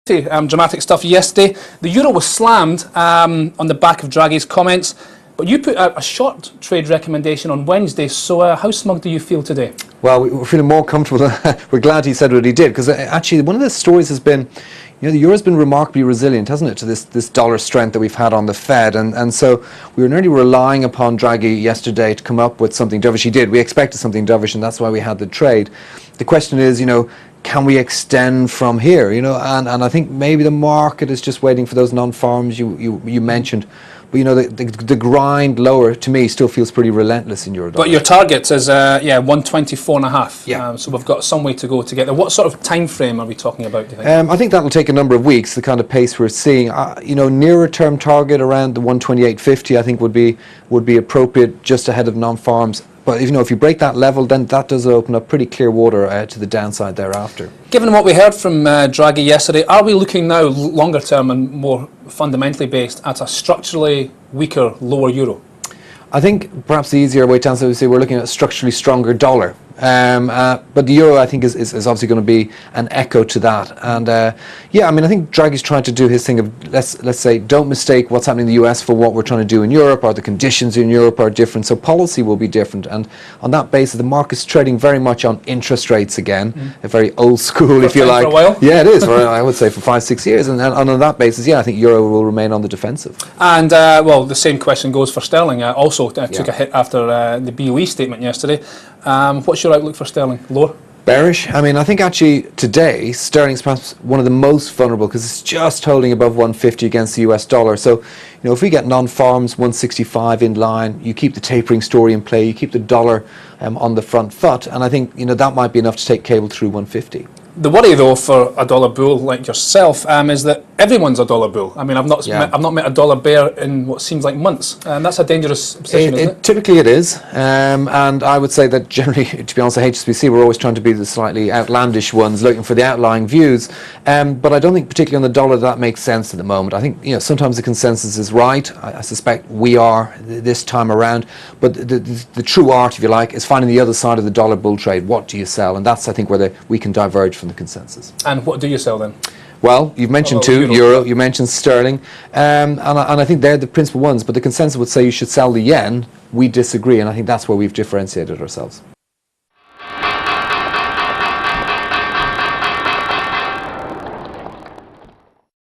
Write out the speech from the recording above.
Dramatic stuff yesterday. The euro was slammed on the back of Draghi's comments, but you put out a short trade recommendation on Wednesday, so how smug do you feel today? Well, we're feeling more comfortable. We're glad he said what he did, because actually one of the stories has been, you know, the euro's been remarkably resilient, hasn't it, to this dollar strength that we've had on the Fed, and so we were nearly relying upon Draghi yesterday to come up with something dovish. He did. We expected something dovish, and that's why we had the trade. The question is, you know, can we extend from here? You know, and I think maybe the market is just waiting for those non-farms you mentioned. But you know, the grind lower to me still feels pretty relentless in euro dollar. But your target is 124.5. Yeah. So we've got some way to go to get there. What sort of time frame are we talking about, do you think? I think that will take a number of weeks. The kind of pace we're seeing, you know, nearer term target around the 128.50, I think would be appropriate, just ahead of non-farms. But if you break that level, then that does open up pretty clear water to the downside thereafter. Given what we heard from Draghi yesterday, are we looking now longer term and more fundamentally based at a structurally weaker, lower euro? I think perhaps the easier way to answer is, we're looking at a structurally stronger dollar. But the euro, I think, is obviously going to be an echo to that. And yeah, I mean, I think Draghi's trying to do his thing of, let's say, don't mistake what's happening in the US for what we're trying to do in Europe, or the conditions in Europe are different, so policy will be different. And on that basis, the market's trading very much on interest rates again, a very old school, if you like. For a while? Yeah, it is. I would say for 5-6 years. And on that basis, yeah, I think euro will remain on the defensive. And well, the same question goes for sterling. Also took a hit after the BOE statement yesterday. What's your outlook for sterling? Lower? Bearish. I mean, I think actually today sterling's perhaps one of the most vulnerable, because it's just holding above 150 against the US dollar. So, you know, if we get non-farms 165 in line, you keep the tapering story in play, you keep the dollar on the front foot, and I think, you know, that might be enough to take cable through 150. The worry, though, for a dollar bull like yourself is that everyone's a dollar bull. I mean, I've not met a dollar bear in what seems like months, and that's a dangerous position, isn't it? Typically it is, and I would say that generally, to be honest, at HSBC we're always trying to be the slightly outlandish ones, looking for the outlying views. But I don't think, particularly on the dollar, that makes sense at the moment. I think, you know, sometimes the consensus is right. I suspect we are this time around. But the true art, if you like, is finding the other side of the dollar bull trade. What do you sell? And that's, I think, where we can diverge from the consensus. And what do you sell then? Well, you've mentioned euro, you mentioned sterling, and I think they're the principal ones, but the consensus would say you should sell the yen. We disagree, and I think that's where we've differentiated ourselves.